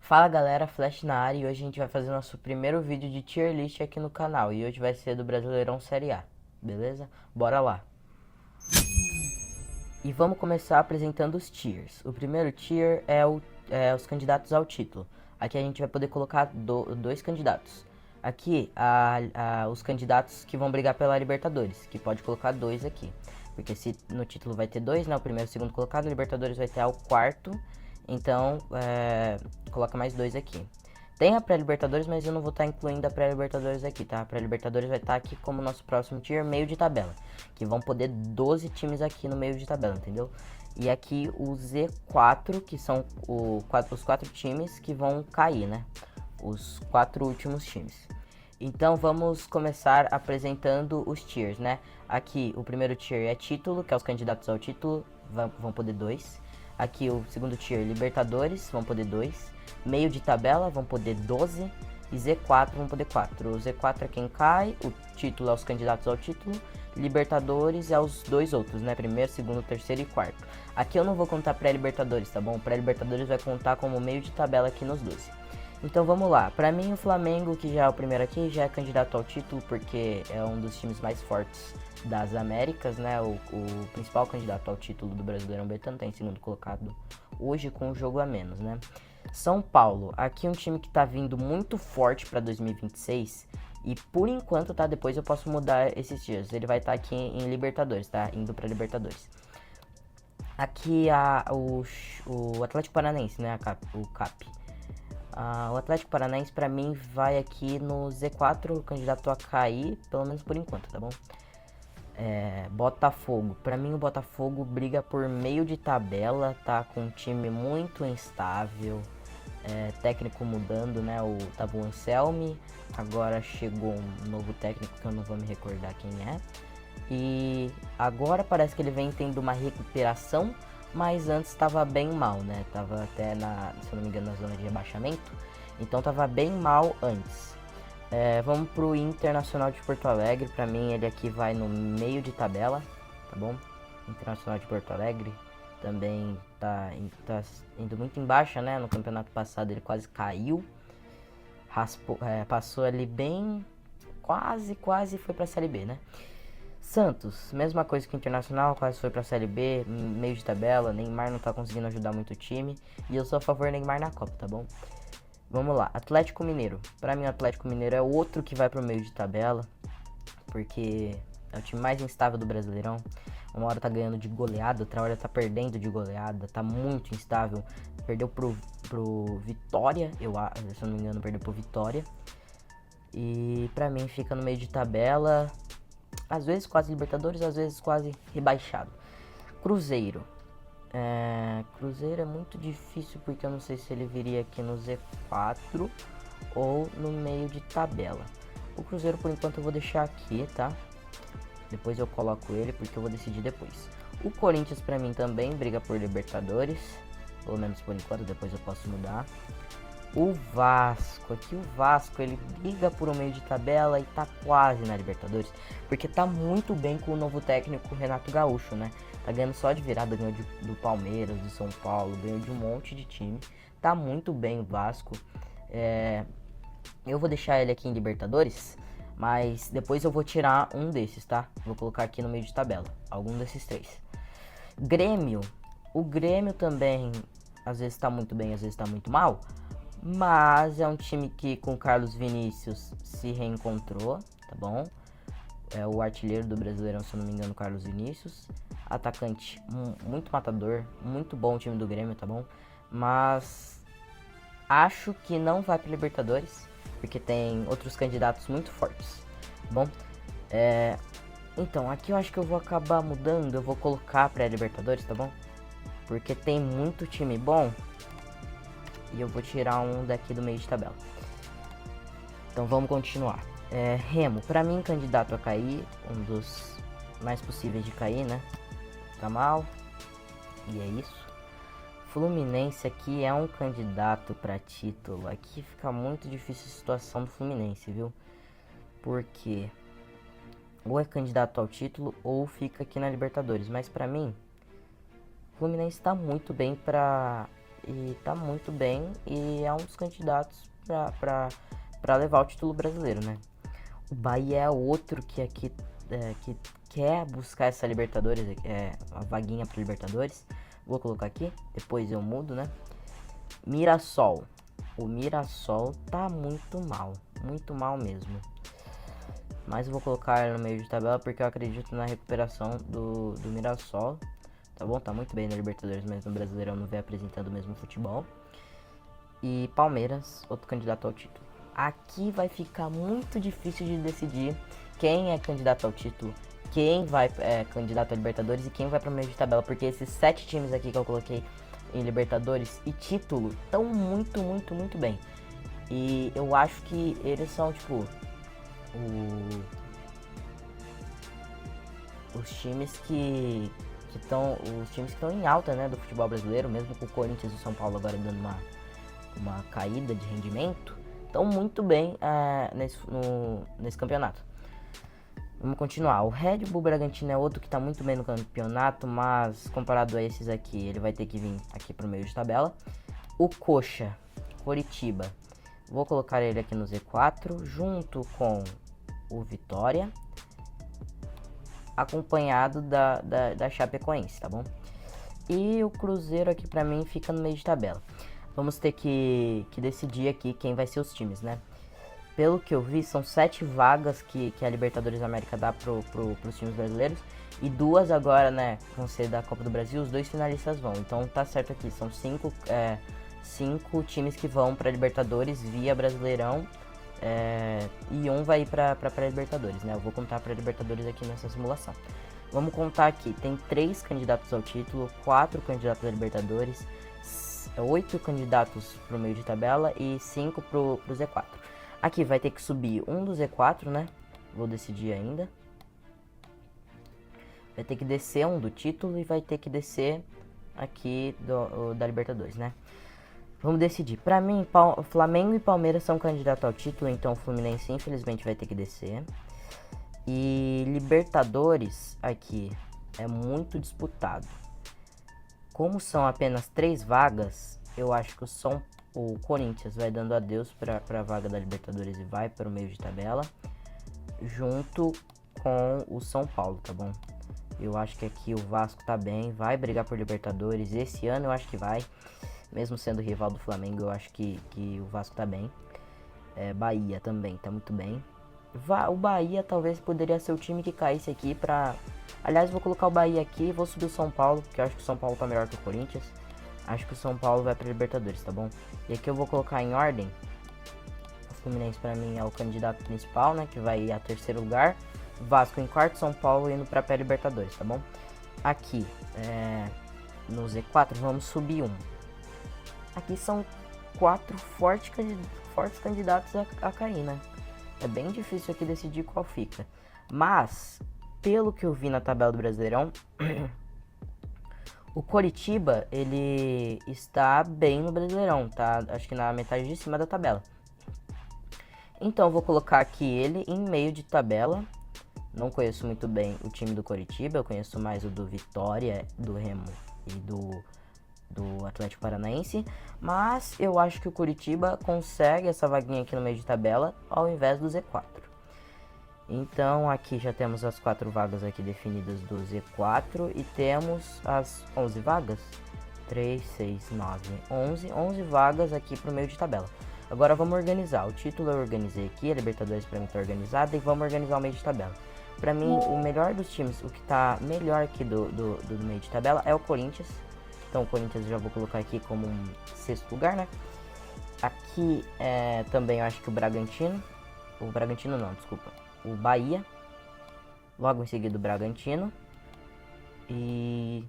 Fala galera, Flash na área e hoje a gente vai fazer nosso primeiro vídeo de tier list aqui no canal. E hoje vai ser do Brasileirão Série A, beleza? Bora lá! E vamos começar apresentando os tiers. O primeiro tier é os candidatos ao título. Aqui a gente vai poder colocar dois candidatos. Aqui, os candidatos que vão brigar pela Libertadores, que pode colocar dois aqui. Porque se no título vai ter dois, né? O primeiro e o segundo colocado, a Libertadores vai ter o quarto. Então, coloca mais dois aqui. Tem a pré-Libertadores, mas eu não vou estar incluindo a pré-Libertadores aqui, tá? A pré-Libertadores vai estar aqui como nosso próximo tier, meio de tabela. Que vão poder 12 times aqui no meio de tabela, entendeu? E aqui o Z4, que são os quatro times que vão cair, né? Os quatro últimos times. Então vamos começar apresentando os tiers, né? Aqui o primeiro tier é título, que é os candidatos ao título, vão poder 2. Aqui o segundo tier, Libertadores, vão poder 2. Meio de tabela, vão poder 12. E Z4 vão poder 4. O Z4 é quem cai, o título é os candidatos ao título. Libertadores é os dois outros, né? Primeiro, segundo, terceiro e quarto. Aqui eu não vou contar pré-Libertadores, tá bom? Pré-Libertadores vai contar como meio de tabela aqui nos 12. Então vamos lá, pra mim o Flamengo, que já é o primeiro aqui, já é candidato ao título porque é um dos times mais fortes das Américas, né? O principal candidato ao título do Brasileirão Betano tem segundo colocado hoje com um jogo a menos, né? São Paulo, aqui um time que tá vindo muito forte pra 2026 e por enquanto, tá? Depois eu posso mudar esses dias. Ele vai estar aqui em Libertadores, tá? Indo pra Libertadores. Aqui o Atlético Paranaense, né? O CAP. O Atlético Paranaense pra mim vai aqui no Z4, candidato a cair, pelo menos por enquanto, tá bom? Botafogo, pra mim o Botafogo briga por meio de tabela, tá com um time muito instável, técnico mudando, né? Tava o Anselmi, agora chegou um novo técnico que eu não vou me recordar quem é. E agora parece que ele vem tendo uma recuperação, mas antes estava bem mal, né? Tava até se eu não me engano, na zona de rebaixamento. Então tava bem mal antes. Vamos pro Internacional de Porto Alegre. Pra mim ele aqui vai no meio de tabela, tá bom? Internacional de Porto Alegre também tá indo muito embaixo, né? No campeonato passado ele quase caiu. Passou ali bem, quase foi pra Série B, né? Santos, mesma coisa que o Internacional, quase foi pra Série B, meio de tabela, Neymar não tá conseguindo ajudar muito o time, e eu sou a favor do Neymar na Copa, tá bom? Vamos lá, Atlético Mineiro. Pra mim o Atlético Mineiro é outro que vai pro meio de tabela, porque é o time mais instável do Brasileirão. Uma hora tá ganhando de goleada, outra hora tá perdendo de goleada, tá muito instável. Perdeu pro Vitória, se eu não me engano, perdeu pro Vitória. E pra mim fica no meio de tabela, às vezes quase Libertadores, às vezes quase rebaixado. Cruzeiro. Cruzeiro é muito difícil porque eu não sei se ele viria aqui no Z4 ou no meio de tabela. O Cruzeiro por enquanto eu vou deixar aqui, tá? Depois eu coloco ele porque eu vou decidir depois. O Corinthians pra mim também briga por Libertadores, pelo menos por enquanto, depois eu posso mudar. O Vasco, aqui o Vasco, ele briga por um meio de tabela e tá quase na Libertadores, porque tá muito bem com o novo técnico Renato Gaúcho, né? Tá ganhando só de virada, ganhou do Palmeiras, do São Paulo, ganhou de um monte de time. Tá muito bem o Vasco. Eu vou deixar ele aqui em Libertadores, mas depois eu vou tirar um desses, tá? Vou colocar aqui no meio de tabela, algum desses três. Grêmio, o Grêmio também, às vezes tá muito bem, às vezes tá muito mal. Mas é um time que com o Carlos Vinícius se reencontrou, tá bom? É o artilheiro do Brasileirão, se eu não me engano, Carlos Vinícius. Atacante muito matador, muito bom o time do Grêmio, tá bom? Mas acho que não vai para Libertadores, porque tem outros candidatos muito fortes, tá bom? Então, aqui eu acho que eu vou acabar mudando, eu vou colocar para Libertadores, tá bom? Porque tem muito time bom. E eu vou tirar um daqui do meio de tabela. Então vamos continuar. Remo, pra mim candidato a cair, um dos mais possíveis de cair, né? Tá mal. E é isso. Fluminense aqui é um candidato pra título. Aqui fica muito difícil a situação do Fluminense, viu? Porque ou é candidato ao título ou fica aqui na Libertadores. Mas pra mim, o Fluminense tá muito bem pra e tá muito bem e é um dos candidatos para levar o título brasileiro, né? O Bahia é outro que aqui que quer buscar essa Libertadores, a vaguinha para Libertadores. Vou colocar aqui, depois eu mudo, né? Mirassol. O Mirassol tá muito mal mesmo. Mas eu vou colocar no meio de tabela porque eu acredito na recuperação do Mirassol. Tá bom? Tá muito bem na Libertadores, mas no Brasileirão não vem apresentando o mesmo futebol. E Palmeiras, outro candidato ao título. Aqui vai ficar muito difícil de decidir quem é candidato ao título, quem vai candidato a Libertadores e quem vai para o meio de tabela, porque esses 7 times aqui que eu coloquei em Libertadores e título estão muito bem. E eu acho que eles são tipo os times que estão em alta, né, do futebol brasileiro, mesmo com o Corinthians e o São Paulo agora dando uma caída de rendimento, estão muito bem nesse campeonato. Vamos continuar. O Red Bull Bragantino é outro que está muito bem no campeonato, mas comparado a esses aqui, ele vai ter que vir aqui para o meio de tabela. O Coxa, Coritiba, vou colocar ele aqui no Z4, junto com o Vitória, acompanhado da Chapecoense, tá bom? E o Cruzeiro aqui pra mim fica no meio de tabela. Vamos ter que decidir aqui quem vai ser os times, né? Pelo que eu vi, são 7 vagas que a Libertadores América dá pros times brasileiros. E 2 agora, né, vão ser da Copa do Brasil, os 2 finalistas vão. Então tá certo aqui, são 5 times que vão pra Libertadores via Brasileirão. E um vai ir pra Libertadores, né? Eu vou contar pra Libertadores aqui nessa simulação. Vamos contar aqui, tem 3 candidatos ao título, 4 candidatos a Libertadores, 8 candidatos pro meio de tabela e 5 pro Z4. Aqui vai ter que subir um do Z4, né? Vou decidir ainda. Vai ter que descer um do título e vai ter que descer aqui da Libertadores, né? Vamos decidir. Pra mim, Flamengo e Palmeiras são candidatos ao título, então o Fluminense infelizmente vai ter que descer. E Libertadores aqui é muito disputado. Como são apenas 3 vagas, eu acho que o Corinthians vai dando adeus para a vaga da Libertadores e vai para o meio de tabela, junto com o São Paulo, tá bom? Eu acho que aqui o Vasco tá bem, vai brigar por Libertadores. Esse ano eu acho que vai, mesmo sendo rival do Flamengo, eu acho que o Vasco tá bem. Bahia também tá muito bem. O Bahia talvez poderia ser o time que caísse aqui pra... Aliás, vou colocar o Bahia aqui e vou subir o São Paulo, porque eu acho que o São Paulo tá melhor que o Corinthians. Acho que o São Paulo vai pra Libertadores, tá bom? E aqui eu vou colocar em ordem. O Fluminense pra mim é o candidato principal, né? Que vai a 3º lugar. Vasco em 4º, São Paulo indo pra pré-Libertadores, tá bom? Aqui, no Z4, vamos subir um. Aqui são 4 fortes candidatos a cair, né? É bem difícil aqui decidir qual fica. Mas, pelo que eu vi na tabela do Brasileirão, o Coritiba, ele está bem no Brasileirão, tá? Acho que na metade de cima da tabela. Então, eu vou colocar aqui ele em meio de tabela. Não conheço muito bem o time do Coritiba, eu conheço mais o do Vitória, do Remo e do Atlético Paranaense, mas eu acho que o Coritiba consegue essa vaguinha aqui no meio de tabela ao invés do Z4. Então aqui já temos as 4 vagas aqui definidas do Z4 e temos as 11 vagas, 3, 6, 9, 11 vagas aqui pro meio de tabela. Agora vamos organizar, o título eu organizei aqui, a Libertadores pra mim tá organizada e vamos organizar o meio de tabela. Pra mim, o melhor dos times, o que tá melhor aqui do meio de tabela é o Corinthians. Então o Corinthians eu já vou colocar aqui como um 6º lugar, né? Aqui também eu acho que o Bragantino. O Bragantino não, desculpa. O Bahia. Logo em seguida o Bragantino. E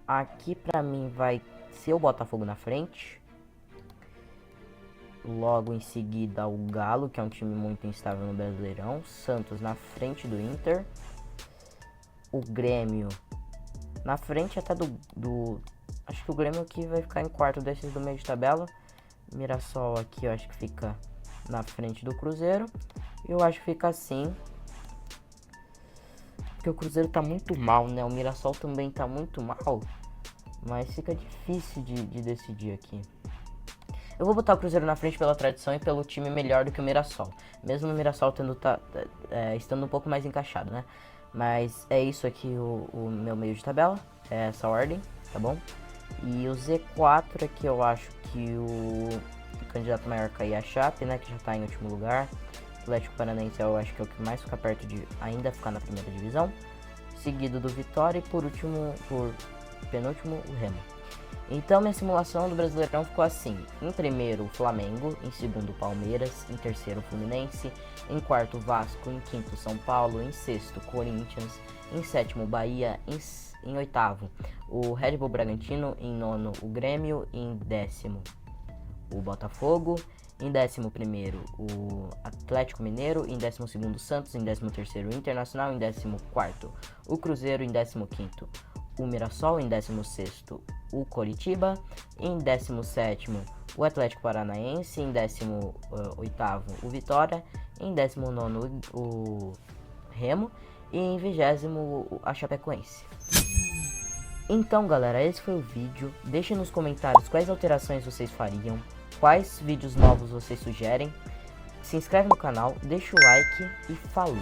aqui pra mim vai ser o Botafogo na frente. Logo em seguida o Galo, que é um time muito instável no Brasileirão. Santos na frente do Inter. O Grêmio na frente até do... Acho que o Grêmio aqui vai ficar em 4º desses do meio de tabela. Mirassol aqui eu acho que fica na frente do Cruzeiro. Eu acho que fica assim, porque o Cruzeiro tá muito mal, né? O Mirassol também tá muito mal. mas fica difícil de decidir aqui. Eu vou botar o Cruzeiro na frente pela tradição e pelo time melhor do que o Mirassol. Mesmo o Mirassol estando um pouco mais encaixado, né? Mas é isso aqui o meu meio de tabela. É essa ordem, tá bom? E o Z4 aqui eu acho que o candidato maior cair é a Chape, né? Que já tá em último lugar. O Atlético Paranaense eu acho que é o que mais fica perto de ainda ficar na primeira divisão. Seguido do Vitória e por penúltimo o Remo. Então minha simulação do Brasileirão ficou assim: em primeiro o Flamengo, em segundo o Palmeiras, em terceiro o Fluminense, em quarto o Vasco, em quinto São Paulo, em sexto Corinthians, em sétimo Bahia, em oitavo o Red Bull Bragantino, em nono o Grêmio, em décimo o Botafogo, em 11º o Atlético Mineiro, em 12º o Santos, em 13º o Internacional, em 14º o Cruzeiro, em 15º o Mirassol, em 16º o Coritiba, em 17º o Atlético Paranaense, em 18º o Vitória, em 19º o Remo e em 20º a Chapecoense. Então galera, esse foi o vídeo. Deixem nos comentários quais alterações vocês fariam, quais vídeos novos vocês sugerem. Se inscreve no canal, deixa o like e falou!